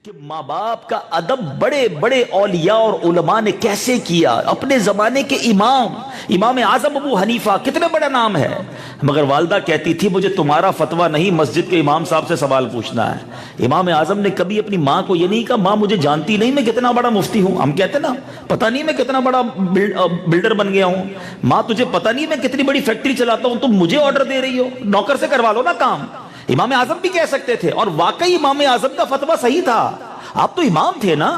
کہ ماں باپ کا ادب بڑے بڑے اولیاء اور علماء نے کیسے کیا. اپنے زمانے کے امام اعظم ابو حنیفہ کتنے بڑا نام ہے, مگر والدہ کہتی تھی مجھے تمہارا فتویٰ نہیں, مسجد کے امام صاحب سے سوال پوچھنا ہے. امام اعظم نے کبھی اپنی ماں کو یہ نہیں کہا ماں مجھے جانتی نہیں میں کتنا بڑا مفتی ہوں. ہم کہتے نا پتہ نہیں میں کتنا بڑا بلڈر بن گیا ہوں. ماں تجھے پتہ نہیں میں کتنی بڑی فیکٹری چلاتا ہوں, تم مجھے آرڈر دے رہی ہو, نوکر سے کروا لو نا کام. امام اعظم بھی کہہ سکتے تھے, اور واقعی امام اعظم کا فتویٰ صحیح تھا, آپ تو امام تھے نا.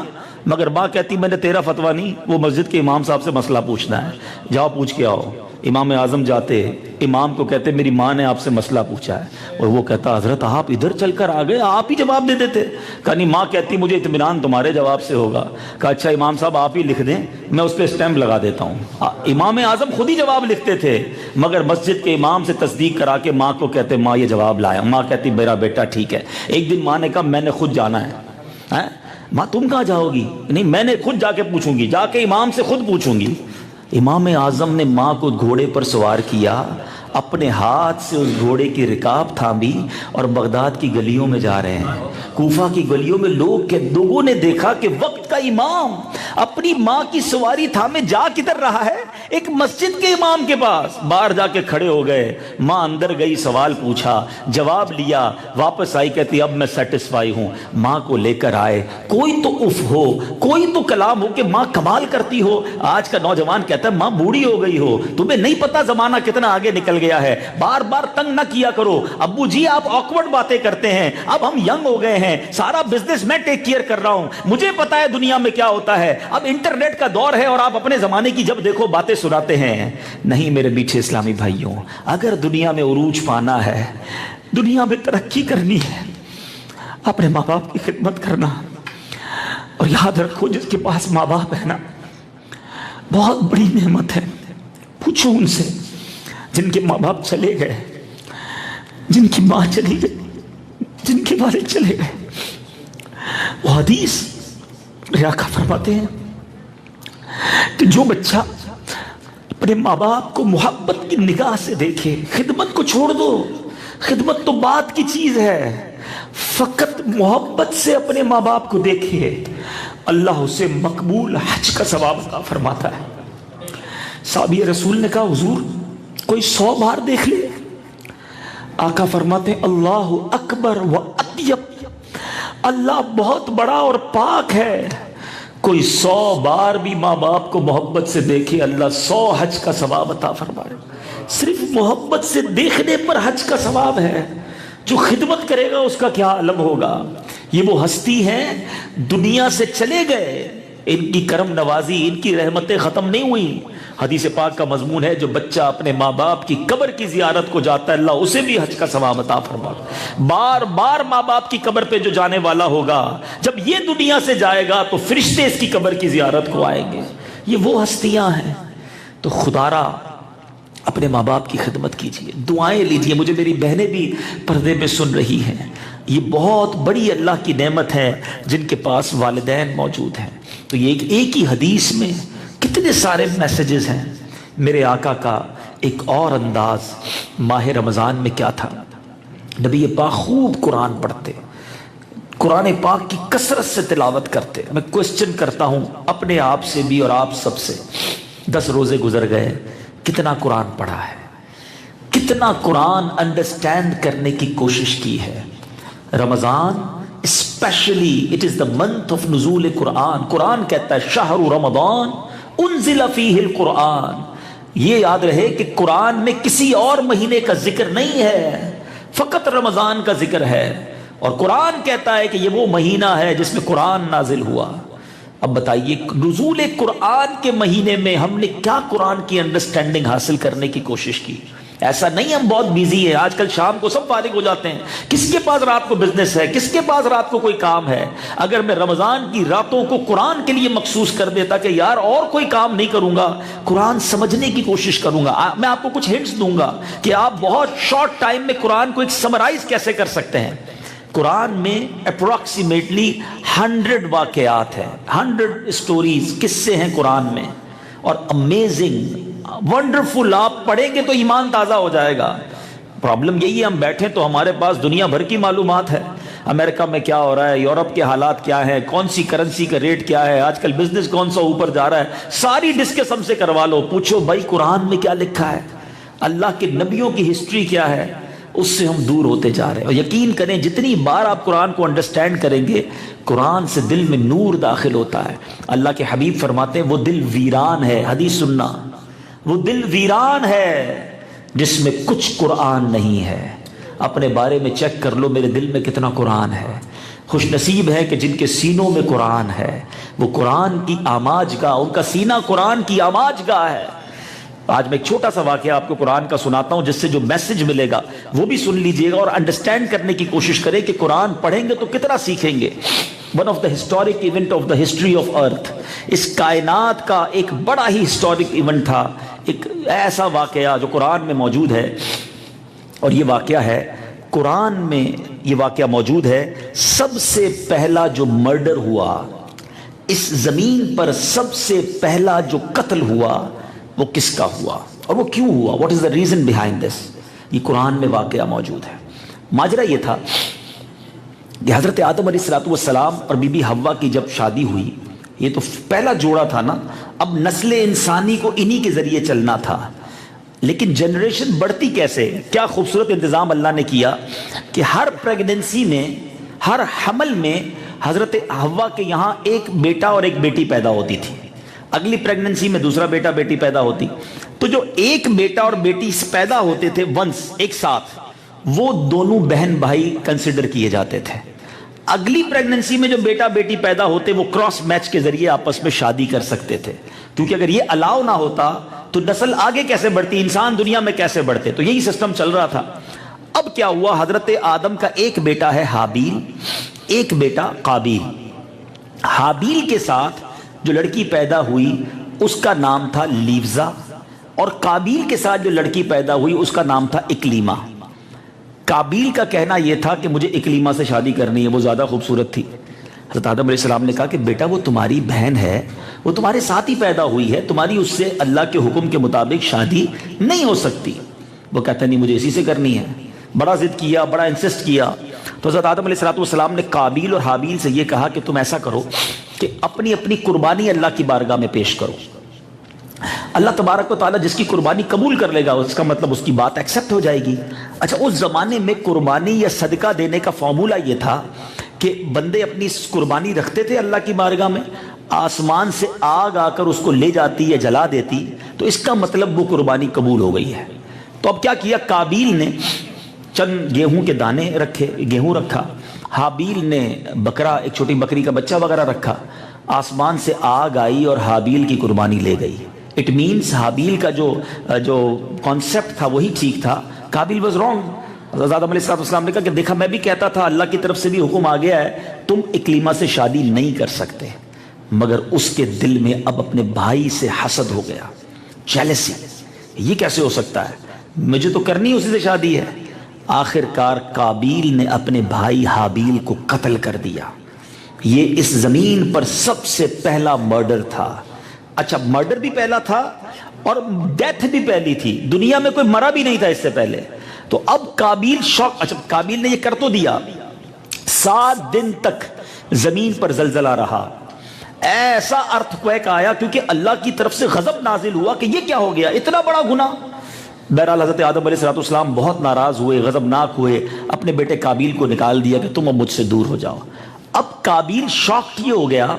مگر ماں کہتی میں نے تیرا فتویٰ نہیں, وہ مسجد کے امام صاحب سے مسئلہ پوچھنا ہے, جاؤ پوچھ کے آؤ. امام اعظم جاتے, امام کو کہتے میری ماں نے آپ سے مسئلہ پوچھا ہے, اور وہ کہتا حضرت آپ ادھر چل کر آ گئے, آپ ہی جواب دے دیتے. کہا نہیں, ماں کہتی مجھے اطمینان تمہارے جواب سے ہوگا. کہا اچھا امام صاحب آپ ہی لکھ دیں, میں اس پہ اسٹیمپ لگا دیتا ہوں. امام اعظم خود ہی جواب لکھتے تھے, مگر مسجد کے امام سے تصدیق کرا کے ماں کو کہتے ماں یہ جواب لایا. ماں کہتی میرا بیٹا ٹھیک ہے. ایک دن ماں نے کہا میں نے خود جانا ہے. ماں تم کہاں جاؤ گی؟ نہیں میں نے خود جا کے پوچھوں گی, جا کے امام سے خود پوچھوں گی. امام اعظم نے ماں کو گھوڑے پر سوار کیا, اپنے ہاتھ سے اس گھوڑے کی رکاب تھامی, اور بغداد کی گلیوں میں جا رہے ہیں. کوفہ کی گلیوں میں لوگوں نے دیکھا کہ وقت کا امام اپنی ماں کی سواری تھامے جا کدھر رہا ہے, ایک مسجد کے امام کے پاس. باہر جا کے کھڑے ہو گئے, ماں اندر گئی, سوال پوچھا, جواب لیا, واپس آئی, کہتی اب میں سیٹسفائی ہوں. ماں کو لے کر آئے, کوئی تو اف ہو, کوئی تو کلام ہو کہ ماں کمال کرتی ہو. آج کا نوجوان کہتا ہے ماں بوڑھی ہو گئی ہو, تمہیں نہیں پتا زمانہ کتنا آگے نکل گیا ہے, بار بار تنگ نہ کیا کرو. ابو جی آپ آکورڈ باتیں کرتے ہیں, اب ہم ینگ ہو گئے ہیں, سارا بزنس میں ٹیک کیئر کر رہا ہوں, مجھے پتا ہے دنیا میں کیا ہوتا ہے, اب انٹرنیٹ کا دور ہے, اور آپ اپنے زمانے کی جب دیکھو باتیں سناتے ہیں. نہیں میرے میٹھے اسلامی بھائیوں, اگر دنیا میں عروج پانا ہے, دنیا میں ترقی کرنی ہے, اپنے ماں باپ کی خدمت کرنا. اور یاد رکھو جس کے پاس ماں باپ ہے نا بہت بڑی نعمت ہے. پوچھو ان سے جن کے ماں باپ چلے گئے, جن کی ماں چلی گئی, جن کے والد چلے گئے. وہ حدیث آقا فرماتے ہیں کہ جو بچہ اپنے ماں باپ کو محبت کی نگاہ سے دیکھے, خدمت کو چھوڑ دو, خدمت تو بات کی چیز ہے, فقط محبت سے اپنے ماں باپ کو دیکھے, اللہ اسے مقبول حج کا ثواب عطا فرماتا ہے. صحابی رسول نے کہا حضور کوئی 100 بار دیکھ لے. آقا فرماتے ہیں اللہ اکبر و اطیب, اللہ بہت بڑا اور پاک ہے. کوئی 100 بار بھی ماں باپ کو محبت سے دیکھے, اللہ 100 حج کا ثواب عطا فرمائے. صرف محبت سے دیکھنے پر حج کا ثواب ہے. جو خدمت کرے گا اس کا کیا عالم ہوگا. یہ وہ ہستی ہیں دنیا سے چلے گئے, ان کی کرم نوازی, ان کی رحمتیں ختم نہیں ہوئی. حدیث پاک کا مضمون ہے جو بچہ اپنے ماں باپ کی قبر کی زیارت کو جاتا ہے اللہ اسے بھی حج کا ثواب عطا فرماتا. بار بار ماں باپ کی قبر پہ جو جانے والا ہوگا, جب یہ دنیا سے جائے گا تو فرشتے اس کی قبر کی زیارت کو آئیں گے. یہ وہ ہستیاں ہیں. تو خدارا اپنے ماں باپ کی خدمت کیجئے, دعائیں لیجئے. مجھے میری بہنیں بھی پردے میں سن رہی ہیں, یہ بہت بڑی اللہ کی نعمت ہے جن کے پاس والدین موجود ہیں. تو یہ ایک ہی حدیث میں کتنے سارے میسیجز ہیں. میرے آقا کا ایک اور انداز ماہ رمضان میں کیا تھا, نبی پاک خوب قرآن پڑھتے, قرآن پاک کی کثرت سے تلاوت کرتے. میں کوسچن کرتا ہوں اپنے آپ سے بھی اور آپ سب سے, 10 روزے گزر گئے, کتنا قرآن پڑھا ہے, کتنا قرآن انڈرسٹینڈ کرنے کی کوشش کی ہے. Ramzan especially it is the month of نزول قرآن. قرآن کہتا ہے شہر رمضان انزل فیہ القرآن. یہ یاد رہے کہ قرآن میں کسی اور مہینے کا ذکر نہیں ہے, فقط رمضان کا ذکر ہے. اور قرآن کہتا ہے کہ یہ وہ مہینہ ہے جس میں قرآن نازل ہوا. اب بتائیے نزول قرآن کے مہینے میں ہم نے کیا قرآن کی انڈرسٹینڈنگ حاصل کرنے کی کوشش کی. ایسا نہیں ہم بہت بیزی ہیں, آج کل شام کو سب فارغ ہو جاتے ہیں, کس کے پاس رات کو بزنس ہے, کس کے پاس رات کو کوئی کام ہے. اگر میں رمضان کی راتوں کو قرآن کے لیے مخصوص کر دیتا کہ یار اور کوئی کام نہیں کروں گا, قرآن سمجھنے کی کوشش کروں گا, میں آپ کو کچھ ہنٹس دوں گا کہ آپ بہت شارٹ ٹائم میں قرآن کو ایک سمرائز کیسے کر سکتے ہیں. قرآن میں اپروکسیمیٹلی 100 واقعات ہیں, 100 سٹوریز, قصے ہیں قرآن میں, اور امیزنگ ونڈرفل. آپ پڑھیں گے تو ایمان تازہ ہو جائے گا. پرابلم یہی ہے ہم بیٹھیں تو ہمارے پاس دنیا بھر کی معلومات ہے, امریکہ میں کیا ہو رہا ہے، یورپ کے حالات کیا ہیں، کون سی کرنسی کا ریٹ کیا ہے، آج کل بزنس کون سا اوپر جا رہا ہے، ساری ڈسکس ہم سے کروا لو. پوچھو بھائی قرآن میں کیا لکھا ہے، اللہ کے نبیوں کی ہسٹری کیا ہے، اس سے ہم دور ہوتے جا رہے ہیں. اور یقین کریں جتنی بار آپ قرآن کو انڈرسٹینڈ کریں گے، قرآن سے دل میں نور داخل ہوتا ہے. اللہ کے حبیب فرماتے ہیں وہ دل ویران ہے، حدیث سننا، وہ دل ویران ہے جس میں کچھ قرآن نہیں ہے. اپنے بارے میں چیک کر لو میرے دل میں کتنا قرآن ہے. خوش نصیب ہے کہ جن کے سینوں میں قرآن ہے، وہ قرآن کی آماج گاہ، ان کا سینہ قرآن کی آماج گاہ ہے. آج میں ایک چھوٹا سا واقعہ آپ کو قرآن کا سناتا ہوں، جس سے جو میسج ملے گا وہ بھی سن لیجئے گا اور انڈرسٹینڈ کرنے کی کوشش کریں کہ قرآن پڑھیں گے تو کتنا سیکھیں گے. One of the historic event of the history of earth, اس کائنات کا ایک بڑا ہی ہسٹورک ایونٹ تھا، ایک ایسا واقعہ جو قرآن میں موجود ہے. اور یہ واقعہ ہے قرآن میں، یہ واقعہ موجود ہے. سب سے پہلا جو مرڈر ہوا اس زمین پر، سب سے پہلا جو قتل ہوا وہ کس کا ہوا اور وہ کیوں ہوا، what is the reason behind this. یہ قرآن میں واقعہ موجود ہے. ماجرا یہ تھا کہ حضرت آدم علیہ السلام اور بی بی حوا کی جب شادی ہوئی، یہ تو پہلا جوڑا تھا نا، اب نسل انسانی کو انہی کے ذریعے چلنا تھا. لیکن جنریشن بڑھتی کیسے، کیا خوبصورت انتظام اللہ نے کیا کہ ہر پریگننسی میں، ہر حمل میں حضرت حوا کے یہاں ایک بیٹا اور ایک بیٹی پیدا ہوتی تھی. اگلی پریگننسی میں دوسرا بیٹا بیٹی پیدا ہوتی. تو جو ایک بیٹا اور بیٹی پیدا ہوتے تھے ونس ایک ساتھ، وہ دونوں بہن بھائی کنسیڈر کیے جاتے تھے. اگلی پریگننسی میں جو بیٹا بیٹی پیدا ہوتے وہ کراس میچ کے ذریعے آپس میں شادی کر سکتے تھے، کیونکہ اگر یہ الاؤ نہ ہوتا تو نسل آگے کیسے بڑھتی، انسان دنیا میں کیسے بڑھتے. تو یہی سسٹم چل رہا تھا. اب کیا ہوا، حضرت آدم کا ایک بیٹا ہے حابیل، ایک بیٹا قابیل. حابیل کے ساتھ جو لڑکی پیدا ہوئی اس کا نام تھا لیوزا، اور قابیل کے ساتھ جو لڑکی پیدا ہوئی اس کا نام تھا اکلیما. قابیل کا کہنا یہ تھا کہ مجھے اکلیما سے شادی کرنی ہے، وہ زیادہ خوبصورت تھی. حضرت آدم علیہ السلام نے کہا کہ بیٹا وہ تمہاری بہن ہے، وہ تمہارے ساتھ ہی پیدا ہوئی ہے، تمہاری اس سے اللہ کے حکم کے مطابق شادی نہیں ہو سکتی. وہ کہتا نہیں مجھے اسی سے کرنی ہے. بڑا ضد کیا، بڑا انسسٹ کیا. تو حضرت آدم علیہ السلام نے قابیل اور حابیل سے یہ کہا کہ تم ایسا کرو کہ اپنی اپنی قربانی اللہ کی بارگاہ میں پیش کرو. اللہ تبارک و تعالیٰ جس کی قربانی قبول کر لے گا اس کا مطلب اس کی بات ایکسیپٹ ہو جائے گی. اچھا، اس زمانے میں قربانی یا صدقہ دینے کا فارمولہ یہ تھا کہ بندے اپنی قربانی رکھتے تھے اللہ کی بارگاہ میں، آسمان سے آگ آ کر اس کو لے جاتی یا جلا دیتی، تو اس کا مطلب وہ قربانی قبول ہو گئی ہے. تو اب کیا کیا، قابیل نے چند گیہوں کے دانے رکھے، گیہوں رکھا. حابیل نے بکرا، ایک چھوٹی بکری کا بچہ وغیرہ رکھا. آسمان سے آگ آئی اور حابیل کی قربانی لے گئی. اٹ مینس حابیل کا جو کانسیپٹ تھا وہی ٹھیک تھا، قابیل واز رانگ. حضرت آدم علیہ السلام نے کہا کہ دیکھا میں بھی کہتا تھا، اللہ کی طرف سے بھی حکم آ گیا ہے تم اکلیما سے شادی نہیں کر سکتے. مگر اس کے دل میں اب اپنے بھائی سے حسد ہو گیا، جیلسی. یہ کیسے ہو سکتا ہے، مجھے تو کرنی اسی سے شادی ہے. آخر کار قابیل نے اپنے بھائی حابیل کو قتل کر دیا. یہ اس زمین پر سب سے پہلا مرڈر تھا. اچھا، مرڈر بھی پہلا تھا اور ڈیتھ بھی پہلی تھی. دنیا میں کوئی مرا بھی نہیں تھا اس سے پہلے. تو اب قابیل شوق. اچھا، قابیل نے یہ کر تو دیا. 7 دن تک زمین پر زلزلہ رہا، ایسا ارتھکویک آیا کیونکہ اللہ کی طرف سے غضب نازل ہوا کہ یہ کیا ہو گیا، اتنا بڑا گناہ. بہرحال حضرت آدم علیہ السلام بہت ناراض ہوئے، غضبناک ہوئے، اپنے بیٹے قابیل کو نکال دیا کہ تم اب مجھ سے دور ہو جاؤ. اب قابیل شاکڈ یہ ہو گیا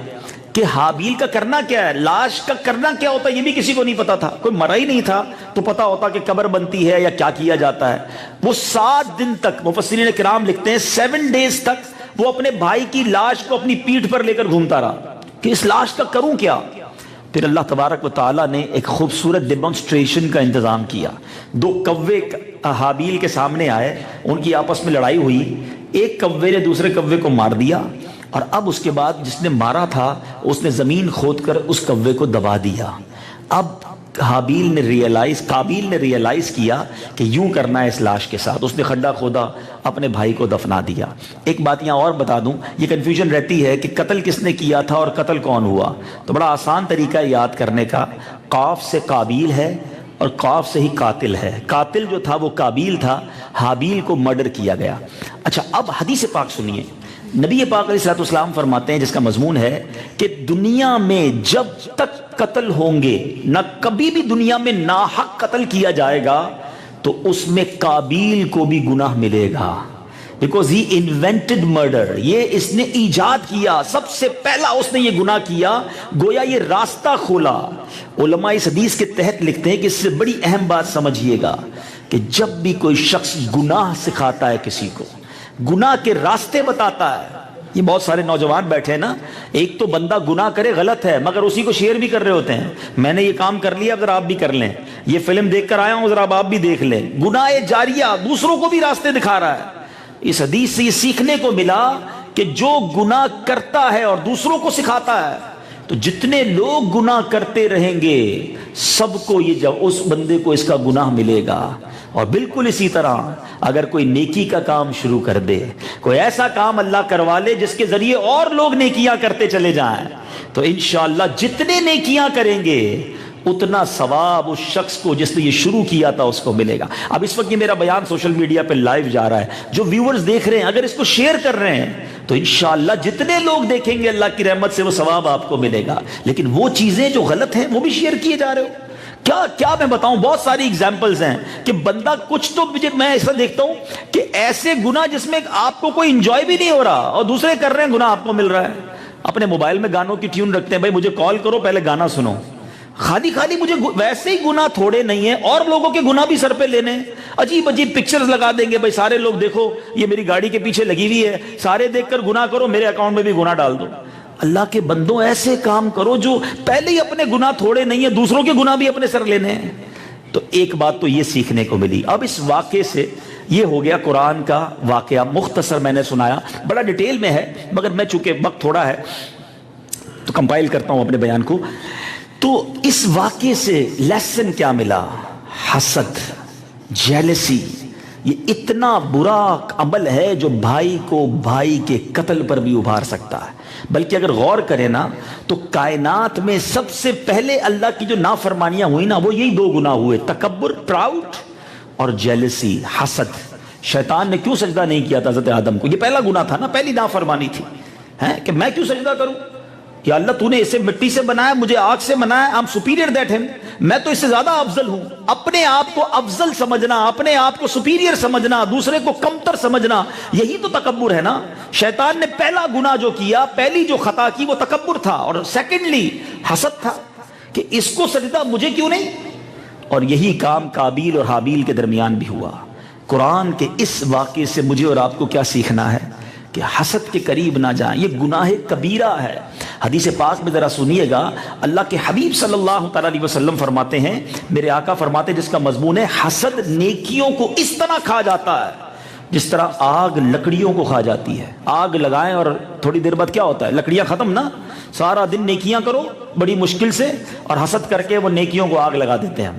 کہ حابیل کا کرنا کیا ہے، لاش کا کرنا کیا ہوتا ہے یہ بھی کسی کو نہیں پتا تھا. کوئی مرا ہی نہیں تھا تو پتا ہوتا کہ قبر بنتی ہے یا کیا کیا جاتا ہے. وہ 7 دن تک، مفسرین کرام لکھتے ہیں 7 days تک وہ اپنے بھائی کی لاش کو اپنی پیٹھ پر لے کر گھومتا رہا کہ اس لاش کا کروں کیا. پھر اللہ تبارک و تعالیٰ نے ایک خوبصورت ڈیمونسٹریشن کا انتظام کیا. 2 کوے حابیل کے سامنے آئے، ان کی آپس میں لڑائی ہوئی. ایک کوے نے دوسرے کوے کو مار دیا، اور اب اس کے بعد جس نے مارا تھا اس نے زمین کھود کر اس کوے کو دبا دیا. اب قابیل نے ریئلائز کیا کہ یوں کرنا ہے اس لاش کے ساتھ. اس نے کھڈا کھودا، اپنے بھائی کو دفنا دیا. ایک بات یہاں اور بتا دوں، یہ کنفیوژن رہتی ہے کہ قتل کس نے کیا تھا اور قتل کون ہوا. تو بڑا آسان طریقہ یاد کرنے کا، قاف سے قابیل ہے اور قاف سے ہی قاتل ہے. قاتل جو تھا وہ قابیل تھا, حابیل کو مرڈر کیا گیا. اچھا اب حدیث پاک سنیے. نبی پاک علیہ الصلوۃ والسلام فرماتے ہیں, جس کا مضمون ہے کہ دنیا میں جب تک قتل ہوں گے, نہ کبھی بھی دنیا میں ناحق قتل کیا جائے گا تو اس میں قابیل کو بھی گناہ ملے گا. بیکاز ہی انوینٹڈ مرڈر, یہ اس نے ایجاد کیا, سب سے پہلا اس نے یہ گناہ کیا, گویا یہ راستہ کھولا. علماء اس حدیث کے تحت لکھتے ہیں کہ اس سے بڑی اہم بات سمجھیے گا کہ جب بھی کوئی شخص گناہ سکھاتا ہے کسی کو, گناہ کے راستے بتاتا ہے, یہ بہت سارے نوجوان بیٹھے ہیں نا, ایک تو بندہ گناہ کرے غلط ہے مگر اسی کو شیئر بھی کر رہے ہوتے ہیں, میں نے یہ کام کر لیا ذرا آپ بھی کر لیں, یہ فلم دیکھ کر آیا ہوں ذرا آپ بھی دیکھ لیں. گناہ جاریہ دوسروں کو بھی راستے دکھا رہا ہے. اس حدیث سے یہ سیکھنے کو ملا کہ جو گناہ کرتا ہے اور دوسروں کو سکھاتا ہے, تو جتنے لوگ گناہ کرتے رہیں گے سب کو یہ جب اس بندے کو اس کا گناہ ملے گا. اور بالکل اسی طرح اگر کوئی نیکی کا کام شروع کر دے, کوئی ایسا کام اللہ کروا لے جس کے ذریعے اور لوگ نیکیاں کرتے چلے جائیں, تو انشاءاللہ جتنے نیکیاں کریں گے اتنا ثواب اس شخص کو جس نے یہ شروع کیا تھا اس کو ملے گا. اب اس وقت یہ میرا بیان سوشل میڈیا پہ لائیو جا رہا ہے, جو ویورز دیکھ رہے ہیں اگر اس کو شیئر کر رہے ہیں تو انشاءاللہ جتنے لوگ دیکھیں گے اللہ کی رحمت سے وہ ثواب آپ کو ملے گا. لیکن وہ چیزیں جو غلط ہیں وہ بھی شیئر کیے جا رہے ہو. کیا میں بتاؤں, بہت ساری ایگزامپلز ہیں کہ بندہ کچھ تو میں ایسا دیکھتا ہوں کہ ایسے گناہ جس میں آپ کو کوئی انجوائے بھی نہیں ہو رہا اور دوسرے کر رہے ہیں, گناہ آپ کو مل رہا ہے. اپنے موبائل میں گانوں کی ٹیون رکھتے ہیں, بھائی مجھے کال کرو پہلے گانا سنو. خالی مجھے ویسے ہی گناہ تھوڑے نہیں ہیں اور لوگوں کے گناہ بھی سر پہ لینے, عجیب پکچرز لگا دیں گے, بھائی سارے لوگ دیکھو یہ میری گاڑی کے پیچھے لگی ہوئی ہے, سارے دیکھ کر گناہ کرو, میرے اکاؤنٹ میں بھی گناہ ڈال دو. اللہ کے بندوں ایسے کام کرو جو پہلے ہی اپنے گناہ تھوڑے نہیں ہیں, دوسروں کے گناہ بھی اپنے سر لینے ہیں. تو ایک بات تو یہ سیکھنے کو ملی. اب اس واقعے سے یہ ہو گیا قرآن کا واقعہ, مختصر میں نے سنایا, بڑا ڈیٹیل میں ہے مگر میں چونکہ وقت تھوڑا ہے تو کمپائل کرتا ہوں اپنے بیان کو. تو اس واقعے سے لیسن کیا ملا؟ حسد, جیلسی, یہ اتنا برا عمل ہے جو بھائی کو بھائی کے قتل پر بھی ابھار سکتا ہے. بلکہ اگر غور کریں نا تو کائنات میں سب سے پہلے اللہ کی جو نافرمانیاں ہوئی نا وہ یہی دو گناہ ہوئے, تکبر, پراؤڈ, اور جیلسی, حسد. شیطان نے کیوں سجدہ نہیں کیا تھا حضرت آدم کو؟ یہ پہلا گناہ تھا نا, پہلی نافرمانی تھی کہ میں کیوں سجدہ کروں, یا اللہ تو نے اسے مٹی سے بنایا, مجھے آگ سے بنایا, I'm superior that him, میں تو اس سے زیادہ افضل ہوں. اپنے آپ کو افضل سمجھنا, اپنے آپ کو superior سمجھنا, دوسرے کو کمتر سمجھنا, یہی تو تکبر ہے نا. شیطان نے پہلا گناہ جو کیا, پہلی جو خطا کی وہ تکبر تھا, اور سیکنڈلی حسد تھا کہ اس کو سجدہ مجھے کیوں نہیں. اور یہی کام قابیل اور حابیل کے درمیان بھی ہوا. قرآن کے اس واقعے سے مجھے اور آپ کو کیا سیکھنا ہے کہ حسد کے قریب نہ جائیں, یہ گناہ کبیرہ ہے. حدیث پاک میں ذرا سنیے گا, اللہ کے حبیب صلی اللہ تعالی علیہ وسلم فرماتے ہیں, میرے آقا فرماتے ہیں جس کا مضمون ہے حسد نیکیوں کو اس طرح کھا جاتا ہے جس طرح آگ لکڑیوں کو کھا جاتی ہے. آگ لگائیں اور تھوڑی دیر بعد کیا ہوتا ہے, لکڑیاں ختم نا, سارا دن نیکیاں کرو بڑی مشکل سے, اور حسد کر کے وہ نیکیوں کو آگ لگا دیتے ہیں.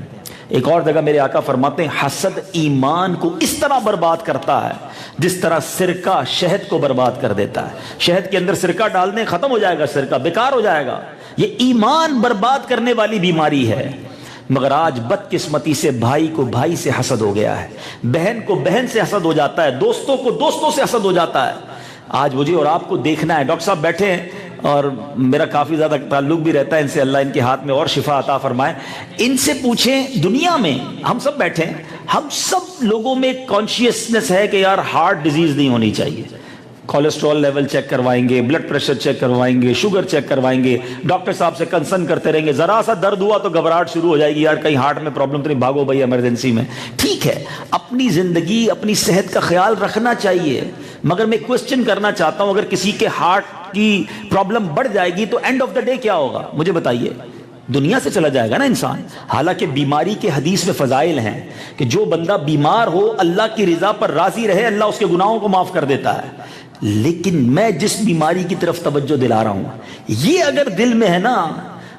ایک اور جگہ میرے آقا فرماتے ہیں حسد ایمان کو اس طرح برباد کرتا ہے جس طرح سرکہ شہد کو برباد کر دیتا ہے. شہد کے اندر سرکہ ڈال دیں, ختم ہو جائے گا, سرکہ بیکار ہو جائے گا. یہ ایمان برباد کرنے والی بیماری ہے. مگر آج بدقسمتی سے بھائی کو بھائی سے حسد ہو گیا ہے, بہن کو بہن سے حسد ہو جاتا ہے, دوستوں کو دوستوں سے حسد ہو جاتا ہے. آج مجھے اور آپ کو دیکھنا ہے, ڈاکٹر صاحب بیٹھے ہیں اور میرا کافی زیادہ تعلق بھی رہتا ہے ان سے, اللہ ان کے ہاتھ میں اور شفا عطا فرمائے. ان سے پوچھیں, دنیا میں ہم سب بیٹھے ہیں, ہم سب لوگوں میں کانشیسنس ہے کہ یار ہارٹ ڈیزیز نہیں ہونی چاہیے. کولیسٹرول لیول چیک کروائیں گے, بلڈ پریشر چیک کروائیں گے, شوگر چیک کروائیں گے, ڈاکٹر صاحب سے کنسرن کرتے رہیں گے. ذرا سا درد ہوا تو گھبراہٹ شروع ہو جائے گی, یار کہیں ہارٹ میں پرابلم تو نہیں, بھاگو بھائی ایمرجنسی میں. ٹھیک ہے, اپنی زندگی اپنی صحت کا خیال رکھنا چاہیے, مگر میں کوسچن کرنا چاہتا ہوں, اگر کسی کے ہارٹ کی پرابلم بڑھ جائے گی تو اینڈ آف دا ڈے کیا ہوگا مجھے بتائیے؟ دنیا سے چلا جائے گا نا انسان. حالانکہ بیماری کے حدیث میں فضائل ہیں کہ جو بندہ بیمار ہو اللہ کی رضا پر راضی رہے, اللہ اس کے گناہوں کو معاف کر دیتا ہے. لیکن میں جس بیماری کی طرف توجہ دلا رہا ہوں, یہ اگر دل میں ہے نا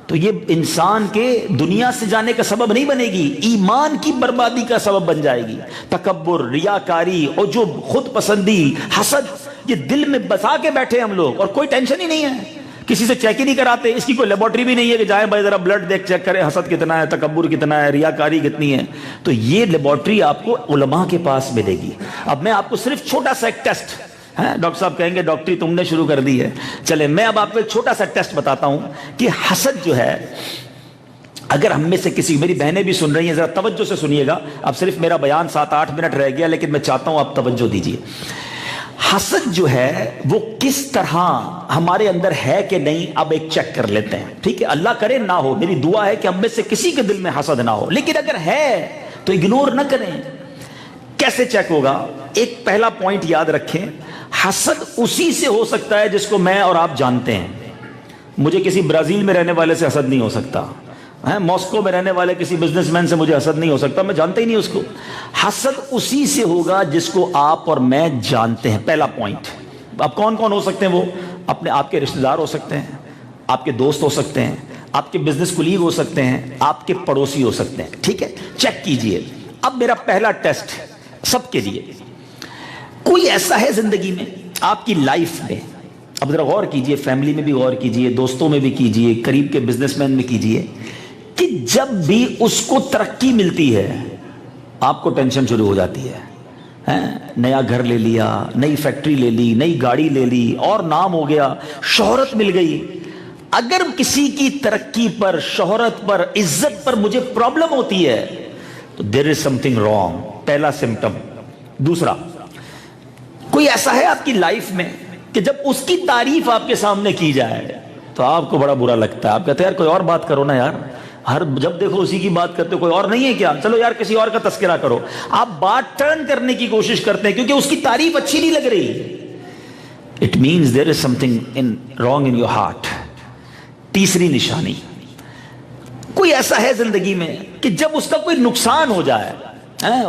تو یہ انسان کے دنیا سے جانے کا سبب نہیں بنے گی, ایمان کی بربادی کا سبب بن جائے گی. تکبر, ریاکاری, عجب, خود پسندی, حسد, یہ دل میں بسا کے بیٹھے ہم لوگ اور کوئی ٹینشن ہی نہیں ہے. کسی سے چیک ہی نہیں کراتے. اس کی کوئی لیبورٹری بھی نہیں ہے کہ جائیں بھائی ذرا بلڈ دیکھ چیک کریں حسد کتنا ہے, تکبر کتنا ہے, ریاکاری کتنی ہے. تو یہ لیبورٹری آپ کو علماء کے پاس ملے گی. اب میں آپ کو صرف چھوٹا سا ایک ٹیسٹ, ڈاکٹر صاحب کہیں گے ڈاکٹری تم نے شروع کر دی ہے, چلے میں اب آپ کو ایک چھوٹا سا ٹیسٹ بتاتا ہوں کہ حسد جو ہے, اگر ہم میں سے کسی, میری بہنیں بھی سن رہی ہیں ذرا توجہ سے سنیے گا. اب صرف میرا بیان 7-8 منٹ رہ گیا, لیکن میں چاہتا ہوں آپ توجہ دیجیے. حسد جو ہے وہ کس طرح ہمارے اندر ہے کہ نہیں, اب ایک چیک کر لیتے ہیں. ٹھیک ہے, اللہ کرے نہ ہو, میری دعا ہے کہ ہم میں سے کسی کے دل میں حسد نہ ہو, لیکن اگر ہے تو اگنور نہ کریں. کیسے چیک ہوگا؟ ایک پہلا پوائنٹ یاد رکھیں, حسد اسی سے ہو سکتا ہے جس کو میں اور آپ جانتے ہیں. مجھے کسی برازیل میں رہنے والے سے حسد نہیں ہو سکتا, ماسکو میں رہنے والے کسی بزنس مین سے مجھے حسد نہیں ہو سکتا, میں جانتا ہی نہیں اس کو. حسد اسی سے ہوگا جس کو آپ اور میں جانتے ہیں. پہلا پوائنٹ. اب کون کون ہو سکتے ہیں وہ؟ آپ کے رشتہ دار ہو سکتے ہیں, آپ کے دوست ہو سکتے ہیں, آپ کے بزنس کولیگ ہو سکتے ہیں, آپ کے پڑوسی ہو سکتے ہیں. ٹھیک ہے, چیک کیجئے. اب میرا پہلا ٹیسٹ سب کے لیے, کوئی ایسا ہے زندگی میں, آپ کی لائف میں, اب ذرا غور کیجئے, فیملی میں بھی غور کیجئے, دوستوں میں بھی کیجئے, قریب کے بزنس مین میں کیجئے, کہ جب بھی اس کو ترقی ملتی ہے آپ کو ٹینشن شروع ہو جاتی ہے. نیا گھر لے لیا, نئی فیکٹری لے لی, نئی گاڑی لے لی, اور نام ہو گیا, شہرت مل گئی. اگر کسی کی ترقی پر, شہرت پر, عزت پر مجھے پرابلم ہوتی ہے تو there is something wrong. پہلا سمپٹم. دوسرا, کوئی ایسا ہے آپ کی لائف میں کہ جب اس کی تعریف آپ کے سامنے کی جائے تو آپ کو بڑا برا لگتا ہے, آپ کہتے ہیں یار کوئی اور بات کرو نا یار, جب دیکھو اسی کی بات کرتے, کوئی اور نہیں ہے کیا, چلو یار کسی اور کا تذکرہ کرو. آپ بات ٹرن کرنے کی کوشش کرتے ہیں کیونکہ اس کی تعریف اچھی نہیں لگ رہی. It means there is something wrong in your heart. تیسری نشانی, کوئی ایسا ہے زندگی میں کہ جب اس کا کوئی نقصان ہو جائے,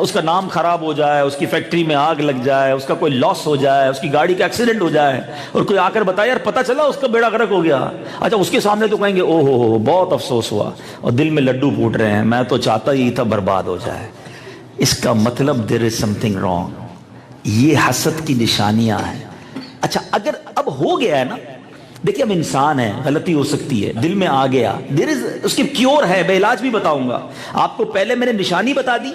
اس کا نام خراب ہو جائے, اس کی فیکٹری میں آگ لگ جائے, اس کا کوئی لاس ہو جائے, اس کی گاڑی کا ایکسیڈنٹ ہو جائے, اور کوئی آ کر بتائے یار پتہ چلا اس کا بیڑا غرق ہو گیا, اچھا اس کے سامنے تو کہیں گے او ہو بہت افسوس ہوا, اور دل میں لڈو پھوٹ رہے ہیں, میں تو چاہتا ہی تھا برباد ہو جائے. اس کا مطلب there is something wrong. یہ حسد کی نشانیاں ہیں. اچھا اگر اب ہو گیا ہے نا, دیکھیں اب انسان ہے, غلطی ہو سکتی ہے, دل میں آ گیا, اس کی کیور ہے, میں علاج بھی بتاؤں گا آپ کو. پہلے میں نے نشانی بتا دی,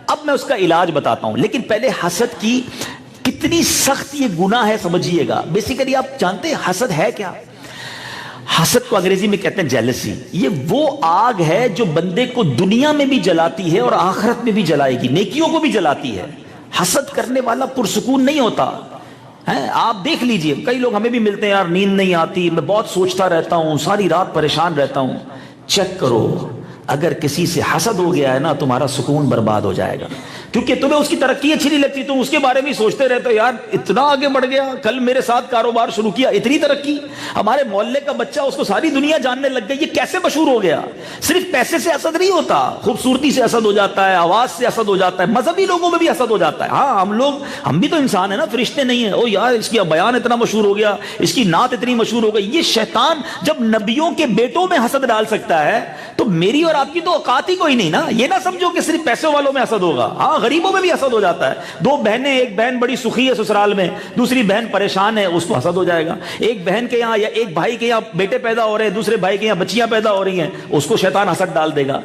اب میں اس کا علاج بتاتا ہوں, لیکن پہلے حسد کی کتنی سخت یہ گناہ ہے سمجھیے گا. بیسیکلی آپ جانتے ہیں حسد ہے کیا؟ حسد کو انگریزی میں کہتے ہیں جیلسی. یہ وہ آگ ہے جو بندے کو دنیا میں بھی جلاتی ہے اور آخرت میں بھی جلائے گی, نیکیوں کو بھی جلاتی ہے. حسد کرنے والا پرسکون نہیں ہوتا. آپ دیکھ لیجئے, کئی لوگ ہمیں بھی ملتے ہیں, یار نیند نہیں آتی, میں بہت سوچتا رہتا ہوں, ساری رات پریشان رہتا ہوں. چیک کرو, اگر کسی سے حسد ہو گیا ہے نا تمہارا سکون برباد ہو جائے گا, کیونکہ تمہیں اس کی ترقی اچھی نہیں لگتی, تم اس کے بارے میں سوچتے رہتے ہو یار اتنا آگے بڑھ گیا, کل میرے ساتھ کاروبار شروع کیا, اتنی ترقی, ہمارے محلے کا بچہ اس کو ساری دنیا جاننے لگ گئی, یہ کیسے مشہور ہو گیا. صرف پیسے سے حسد نہیں ہوتا, خوبصورتی سے حسد ہو جاتا ہے, آواز سے حسد ہو جاتا ہے, مذہبی لوگوں میں بھی حسد ہو جاتا ہے. ہاں ہم بھی تو انسان ہیں نا, فرشتے نہیں ہیں. او یار اس کی بیان اتنا مشہور ہو گیا, اس کی نعت اتنی مشہور ہو گئی. یہ شیطان جب نبیوں کے بیٹوں میں حسد ڈال سکتا ہے تو میری اور آپ کی تو اوقات ہی کوئی نہیں نا. یہ نہ سمجھو کہ صرف پیسے والوں میں حسد ہوگا, ہاں غریبوں میں بھی حسد ہو جاتا ہے. دو بہنیں, ایک بہن بڑی سخی ہے سسرال میں, دوسری بہن پریشان ہے, اس کو حسد ہو جائے گا. ایک بہن کے یہاں یا ایک بھائی کے یہاں بیٹے پیدا ہو رہے ہیں, دوسرے بھائی کے یہاں بچیاں پیدا ہو رہی ہیں, اس کو شیطان حسد ڈال دے گا.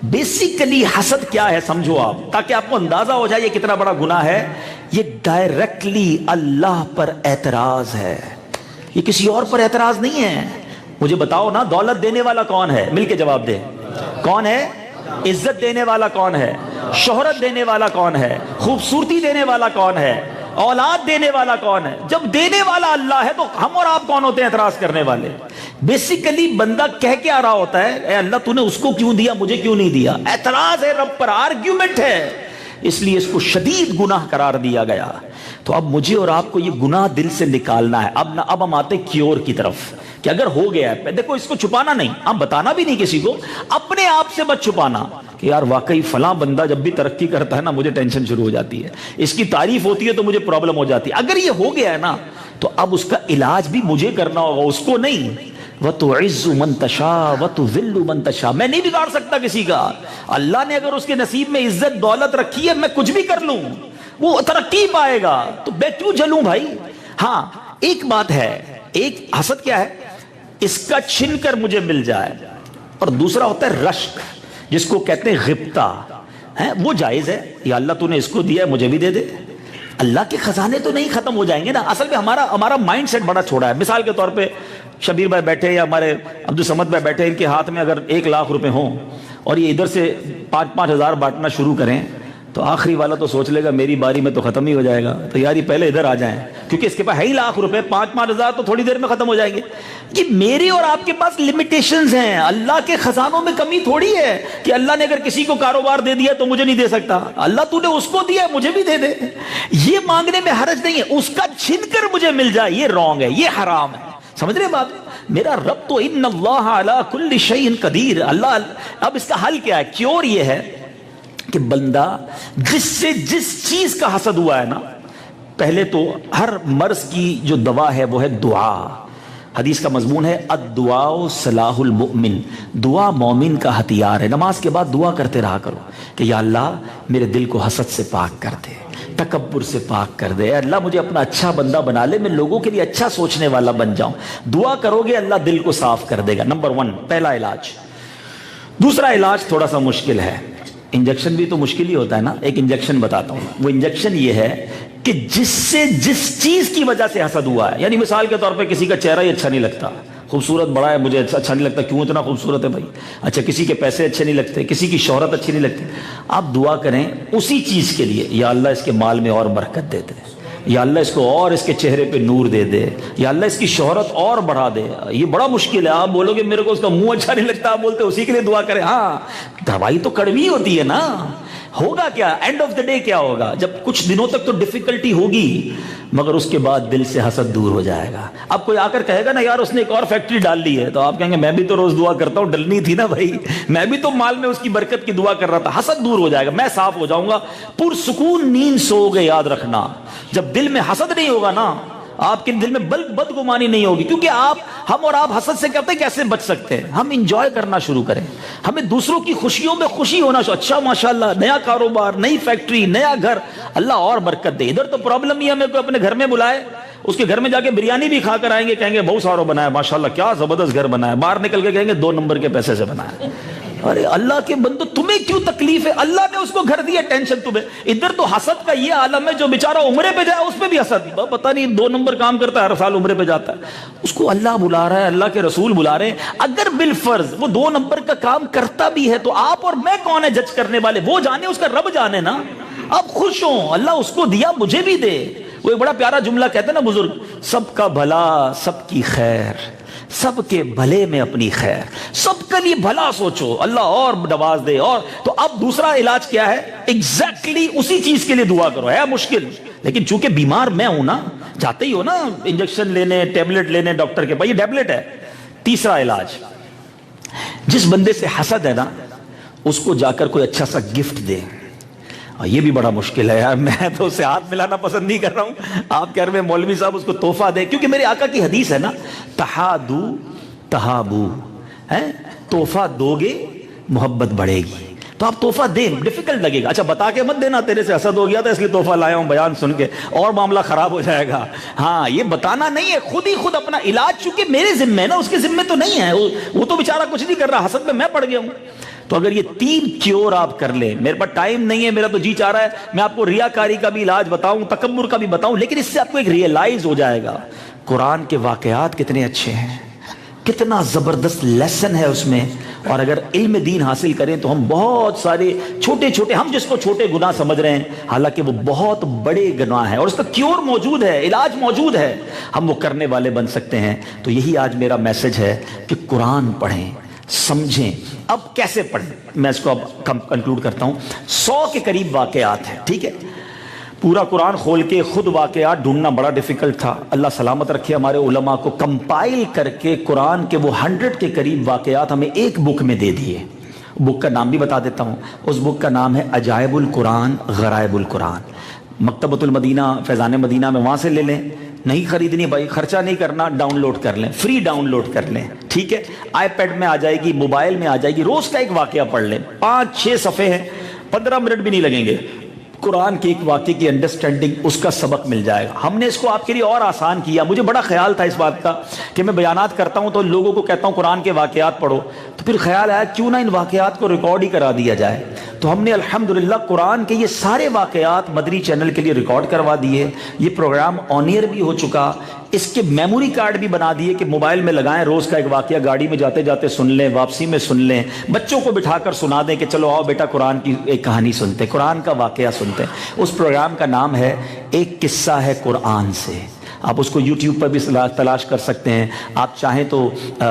بیسیکلی حسد کیا ہے سمجھو آپ, تاکہ آپ کو اندازہ ہو جائے یہ کتنا بڑا گناہ ہے. یہ ڈائریکٹلی اللہ پر اعتراض ہے, یہ کسی اور پر اعتراض نہیں ہے. مجھے بتاؤ نا, دولت دینے والا کون ہے؟ مل کے جواب دے. کون ہے؟ عزت دینے والا کون ہے؟ شہرت دینے والا کون ہے؟ خوبصورتی دینے والا کون ہے؟ اولاد دینے والا کون ہے؟ جب دینے والا اللہ ہے تو ہم اور آپ کون ہوتے ہیں اعتراض کرنے والے؟ بیسیکلی بندہ کہہ کے آ رہا ہوتا ہے اے اللہ تو نے اس کو کیوں دیا, مجھے کیوں نہیں دیا. اعتراض ہے رب پر, آرگیومنٹ ہے, اس لیے اس کو شدید گناہ قرار دیا گیا. تو اب مجھے اور آپ کو یہ گناہ دل سے نکالنا ہے. اب ہم آتے کیور کی طرف کہ اگر ہو گیا ہے, دیکھو اس کو چھپانا نہیں, ہم بتانا بھی نہیں کسی کو, اپنے آپ سے مت چھپانا کہ یار واقعی فلاں بندہ جب بھی ترقی کرتا ہے نا مجھے ٹینشن شروع ہو جاتی ہے, اس کی تعریف ہوتی ہے تو مجھے پرابلم ہو جاتی ہے. اگر یہ ہو گیا ہے نا تو اب اس کا علاج بھی مجھے کرنا ہوگا, اس کو نہیں. وَتُعِزُّ مَن تَشَاءُ وَتُذِلُّ مَن تَشَاءُ, میں نہیں بگاڑ سکتا کسی کا. اللہ نے اگر اس کے نصیب میں عزت دولت رکھی ہے, میں کچھ بھی کر لوں, وہ ترقی پائے گا, تو میں کیوں جلوں بھائی. ہاں ایک بات ہے, ایک حسد کیا ہے, اس کا چھن کر مجھے مل جائے. اور دوسرا ہوتا ہے رشک، جس کو کہتے ہیں غبطہ، وہ جائز ہے. یا اللہ تو نے اس کو دیا ہے مجھے بھی دے دے. اللہ کے خزانے تو نہیں ختم ہو جائیں گے نا. اصل میں ہمارا مائنڈ سیٹ بڑا چھوڑا ہے. مثال کے طور پہ شبیر بھائی بیٹھے یا ہمارے عبدالصمد بھائی بیٹھے، ان کے ہاتھ میں اگر 1,00,000 روپے ہوں اور یہ ادھر سے 5,000 5,000 بانٹنا شروع کریں تو آخری والا تو سوچ لے گا میری باری میں تو ختم ہی ہو جائے گا، تو یار یہ پہلے ادھر آ جائیں، کیونکہ اس کے پاس ہے ہی 1,00,000 روپے. 5,000 تو تھوڑی دیر میں ختم ہو جائیں گے. یہ میرے اور آپ کے پاس لمیٹیشنز ہیں. اللہ کے خزانوں میں کمی تھوڑی ہے کہ اللہ نے اگر کسی کو کاروبار دے دیا تو مجھے نہیں دے سکتا. اللہ تو نے اس کو دیا ہے مجھے بھی دے دے. یہ مانگنے میں حرج نہیں ہے. اس کا چھن کر مجھے مل جائے یہ رانگ ہے، یہ حرام ہے. سمجھ رہے بات؟ میرا رب تو ان اللہ علی کل شیء قدیر. اللہ اب اس کا حل کیا ہے؟ کیور یہ ہے کہ بندہ جس سے جس چیز کا حسد ہوا ہے نا، پہلے تو ہر مرض کی جو دوا ہے وہ ہے دعا. حدیث کا مضمون ہے الدعاء صلاح المؤمن، دعا مومن کا ہتھیار ہے. نماز کے بعد دعا کرتے رہا کرو کہ یا اللہ میرے دل کو حسد سے پاک کر دے، تکبر سے پاک کر دے. اے اللہ مجھے اپنا اچھا بندہ بنا لے، میں لوگوں کے لیے اچھا سوچنے والا بن جاؤں. دعا کرو گے اللہ دل کو صاف کر دے گا. نمبر 1 پہلا علاج. دوسرا علاج تھوڑا سا مشکل ہے. انجیکشن بھی تو مشکل ہی ہوتا ہے نا. ایک انجیکشن بتاتا ہوں. وہ انجیکشن یہ ہے کہ جس سے جس چیز کی وجہ سے حسد ہوا ہے، یعنی مثال کے طور پہ کسی کا چہرہ ہی اچھا نہیں لگتا، خوبصورت بڑا ہے مجھے اچھا نہیں لگتا، کیوں اتنا خوبصورت ہے بھائی. اچھا کسی کے پیسے اچھے نہیں لگتے، کسی کی شہرت اچھی نہیں لگتی. آپ دعا کریں اسی چیز کے لیے، یا اللہ اس کے مال میں اور برکت دے دے، یا اللہ اس کو اور اس کے چہرے پہ نور دے دے، یا اللہ اس کی شہرت اور بڑھا دے. یہ بڑا مشکل ہے. آپ بولو گے میرے کو اس کا منہ اچھا نہیں لگتا، آپ بولتے اسی کے لیے دعا کریں. ہاں دوائی تو کڑوی ہوتی ہے نا. ہوگا کیا اینڈ آف دا ڈے؟ کیا ہوگا جب کچھ دنوں تک تو ڈیفیکلٹی ہوگی، مگر اس کے بعد دل سے حسد دور ہو جائے گا. اب کوئی آ کر کہے گا نا یار اس نے ایک اور فیکٹری ڈال لی ہے، تو آپ کہیں گے میں بھی تو روز دعا کرتا ہوں، ڈلنی تھی نا بھائی، میں بھی تو مال میں اس کی برکت کی دعا کر رہا تھا. حسد دور ہو جائے گا، میں صاف ہو جاؤں گا، پرسکون نیند سو گے. یاد رکھنا جب دل میں حسد نہیں ہوگا نا، آپ کے دل میں بدگمانی نہیں ہوگی. کیونکہ ہم اور آپ حسد سے کہتے ہیں کیسے بچ سکتے ہیں؟ ہم انجوائے کرنا شروع کریں، ہمیں دوسروں کی خوشیوں میں خوشی ہونا شروع. اچھا ماشاءاللہ نیا کاروبار، نئی فیکٹری، نیا گھر، اللہ اور برکت دے. ادھر تو پرابلم یہ ہمیں کوئی اپنے گھر میں بلائے، اس کے گھر میں جا کے بریانی بھی کھا کر آئیں گے، کہیں گے بہت سارا بنایا ماشاءاللہ، کیا زبردست گھر بنایا. باہر نکل کے کہیں گے 2 نمبر کے پیسے سے بنایا. ارے اللہ کے بندو تمہیں کیوں تکلیف ہے؟ اللہ نے اس کو گھر دیا، ٹینشن تمہیں. ادھر تو حسد کا یہ عالم ہے، جو بیچارہ عمرے پہ جائے اس پہ بھی حسد، پتہ نہیں 2 نمبر کام کرتا ہے، ہر سال عمرے پہ جاتا ہے، اس کو اللہ بلا رہا ہے، اللہ کے رسول بلا رہے ہیں. اگر بالفرض وہ 2 نمبر کا کام کرتا بھی ہے تو آپ اور میں کون ہے جج کرنے والے؟ وہ جانے، اس کا رب جانے نا. آپ خوش ہوں اللہ اس کو دیا مجھے بھی دے. وہ ایک بڑا پیارا جملہ کہتے ہیں نا بزرگ، سب کا بھلا سب کی خیر، سب کے بھلے میں اپنی خیر. سب کے لیے بھلا سوچو، اللہ اور نواز دے. اور تو اب دوسرا علاج کیا ہے؟ ایگزیکٹلی اسی چیز کے لیے دعا کرو. ہے مشکل، لیکن چونکہ بیمار میں ہوں نا، جاتے ہی ہو نا انجیکشن لینے، ٹیبلٹ لینے ڈاکٹر کے پاس، یہ ٹیبلٹ ہے. تیسرا علاج، جس بندے سے حسد ہے نا اس کو جا کر کوئی اچھا سا گفٹ دے. یہ بھی بڑا مشکل ہے یار، میں تو اسے ہاتھ ملانا پسند نہیں کر رہا ہوں. آپ کہہ رہے ہیں مولوی صاحب اس کو تحفہ دے، کیونکہ میرے آقا کی حدیث ہے نا تحادو تحابو، تحفہ دو گے محبت بڑھے گی. تو آپ تحفہ دیں، ڈیفیکلٹ لگے گا. اچھا بتا کے مت دینا تیرے سے حسد ہو گیا تھا اس لیے تحفہ لایا ہوں بیان سن کے، اور معاملہ خراب ہو جائے گا. ہاں یہ بتانا نہیں ہے، خود ہی خود اپنا علاج، چونکہ میرے ذمہ ہے نا، اس کے ذمہ تو نہیں ہے. وہ تو بیچارہ کچھ نہیں کر رہا، حسد میں پڑ گیا ہوں. تو اگر یہ 3 کیور آپ کر لیں، میرے پاس ٹائم نہیں ہے، میرا تو جی چاہ رہا ہے میں آپ کو ریاکاری کا بھی علاج بتاؤں، تکبر کا بھی بتاؤں، لیکن اس سے آپ کو ایک ریئلائز ہو جائے گا قرآن کے واقعات کتنے اچھے ہیں، کتنا زبردست لیسن ہے اس میں. اور اگر علم دین حاصل کریں تو ہم بہت سارے چھوٹے چھوٹے، ہم جس کو چھوٹے گناہ سمجھ رہے ہیں حالانکہ وہ بہت بڑے گناہ ہیں، اور اس کا کیور موجود ہے، علاج موجود ہے، ہم وہ کرنے والے بن سکتے ہیں. تو یہی آج میرا میسج ہے کہ قرآن پڑھیں، سمجھیں. اب کیسے پڑھیں میں اس کو اب کنکلوڈ کرتا ہوں. 100 کے قریب واقعات ہیں، ٹھیک ہے. پورا قرآن کھول کے خود واقعات ڈھونڈنا بڑا ڈیفیکلٹ تھا. اللہ سلامت رکھے ہمارے علماء کو، کمپائل کر کے قرآن کے وہ 100 کے قریب واقعات ہمیں ایک بک میں دے دیے. بک کا نام بھی بتا دیتا ہوں، اس بک کا نام ہے عجائب القرآن غرائب القرآن. مکتبۃ المدینہ فیضان مدینہ میں وہاں سے لے لیں، نہیں خریدنی بھائی، خرچہ نہیں کرنا، ڈاؤن لوڈ کر لیں، فری ڈاؤن لوڈ کر لیں، ٹھیک ہے. آئی پیڈ میں آ جائے گی، موبائل میں آ جائے گی. روز کا ایک واقعہ پڑھ لیں، 5-6 صفحے ہیں، 15 منٹ بھی نہیں لگیں گے. قرآن کے ایک واقعے کی انڈرسٹینڈنگ، اس کا سبق مل جائے گا۔ ہم نے اس کو آپ کے لیے اور آسان کیا۔ مجھے بڑا خیال تھا اس بات کا کہ میں بیانات کرتا ہوں تو لوگوں کو کہتا ہوں قرآن کے واقعات پڑھو، تو پھر خیال آیا کیوں نہ ان واقعات کو ریکارڈ ہی کرا دیا جائے۔ تو ہم نے الحمدللہ قرآن کے یہ سارے واقعات مدنی چینل کے لیے ریکارڈ کروا دیے۔ یہ پروگرام آن ایئر بھی ہو چکا، اس کے میموری کارڈ بھی بنا دیے کہ موبائل میں لگائیں، روز کا ایک واقعہ گاڑی میں جاتے جاتے سن لیں، واپسی میں سن لیں، بچوں کو بٹھا کر سنا دیں کہ چلو آؤ بیٹا قرآن کی ایک کہانی سنتے، قرآن کا واقعہ سنتے۔ اس پروگرام کا نام ہے ایک قصہ ہے قرآن سے۔ آپ اس کو یوٹیوب پر بھی تلاش کر سکتے ہیں، آپ چاہیں تو